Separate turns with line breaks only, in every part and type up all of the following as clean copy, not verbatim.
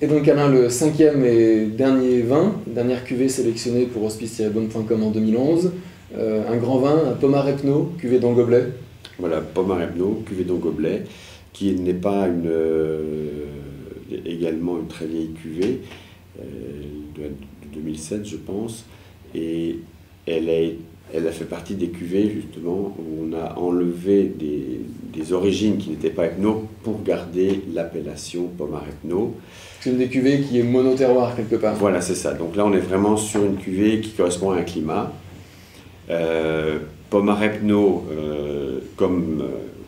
Et donc Alain, le cinquième et dernier vin, dernière cuvée sélectionnée pour hospice-bonne.com en 2011, un grand vin, un Pommard Epno, cuvée dans gobelet.
Voilà, Pommard Epno, cuvée dans gobelet, qui n'est pas également une très vieille cuvée, de 2007 je pense, et elle a fait partie des cuvées justement où on a enlevé des origines qui n'étaient pas Epno pour garder l'appellation Pommard Epno.
C'est une des cuvées qui est monoterroir quelque part.
Voilà, c'est ça. Donc là, on est vraiment sur une cuvée qui correspond à un climat. Pommard Epno, comme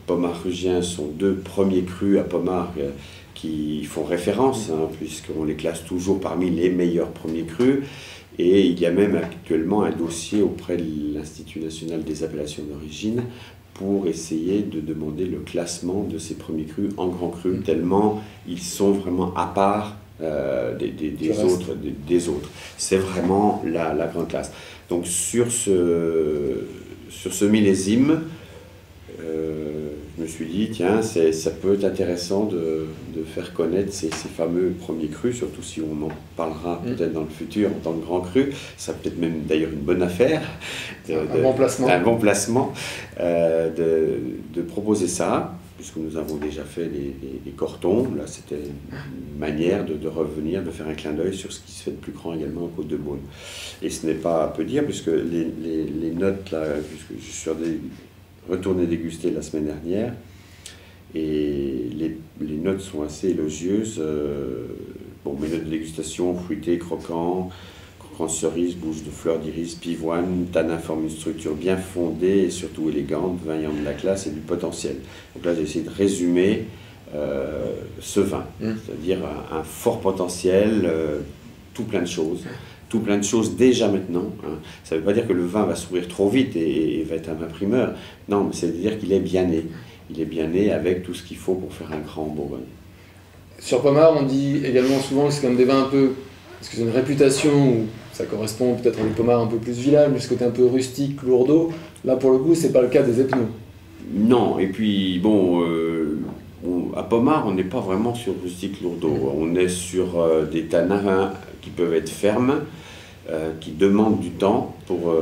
Pommard Rugien, sont deux premiers crus à Pommard qui font référence, hein, puisqu'on les classe toujours parmi les meilleurs premiers crus. Et il y a même actuellement un dossier auprès de l'Institut national des appellations d'origine pour essayer de demander le classement de ces premiers crus en grands crus, tellement ils sont vraiment à part des autres. C'est vraiment la grande classe. Donc sur ce millésime, je me suis dit, tiens, ça peut être intéressant de faire connaître ces fameux premiers crus, surtout si on en parlera peut-être dans le futur en tant que grand cru. Ça peut être même d'ailleurs une bonne affaire,
un bon placement,
de proposer ça, puisque nous avons déjà fait les cortons. Là, c'était une manière de revenir, de faire un clin d'œil sur ce qui se fait de plus grand également en Côte-de-Beaune. Et ce n'est pas peu dire, puisque les notes, là, puisque je suis retourné déguster la semaine dernière, et les notes sont assez élogieuses. Bon, mes notes de dégustation: fruité, croquant de cerise, bouche de fleurs d'iris, pivoine, tanin forme une structure bien fondée et surtout élégante, vin ayant de la classe et du potentiel. Donc là, j'ai essayé de résumer ce vin, c'est-à-dire un fort potentiel, tout plein de choses déjà maintenant. Hein. Ça ne veut pas dire que le vin va s'ouvrir trop vite et va être un vin primeur. Non, mais c'est-à-dire qu'il est bien né. Il est bien né avec tout ce qu'il faut pour faire un grand Bourgogne.
Sur Pommard, on dit également souvent que c'est comme des vins un peu... Parce que c'est une réputation où ça correspond peut-être à des Pommards un peu plus village, mais ce côté un peu rustique, lourdeau. Là, pour le coup, c'est pas le cas des Epno.
Non, et puis bon... à Pommard, on n'est pas vraiment sur rustique lourdeau. On est sur des tanins qui peuvent être fermes, qui demandent du temps pour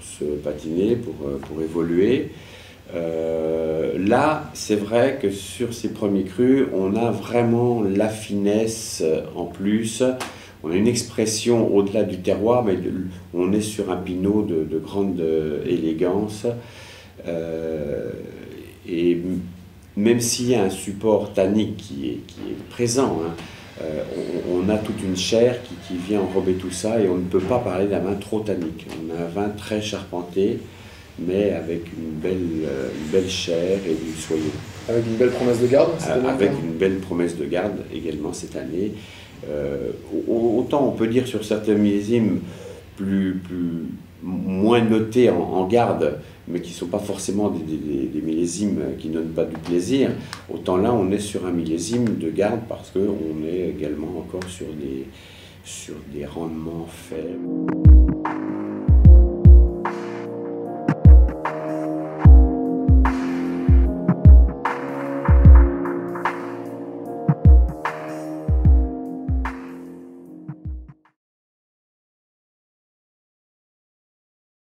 se patiner, pour évoluer. Là, c'est vrai que sur ces premiers crus, on a vraiment la finesse en plus. On a une expression au-delà du terroir, mais on est sur un pinot de grande élégance. Et même s'il y a un support tannique qui est présent, hein, on a toute une chair qui vient enrober tout ça, et on ne peut pas parler d'un vin trop tannique. On a un vin très charpenté, mais avec une belle chair et du soyeux.
Avec une belle promesse de garde
avec une belle promesse de garde également cette année. Autant on peut dire sur certains millésimes moins notés en garde, mais qui ne sont pas forcément des millésimes qui ne donnent pas du plaisir, autant là on est sur un millésime de garde parce qu'on est également encore sur des rendements faibles.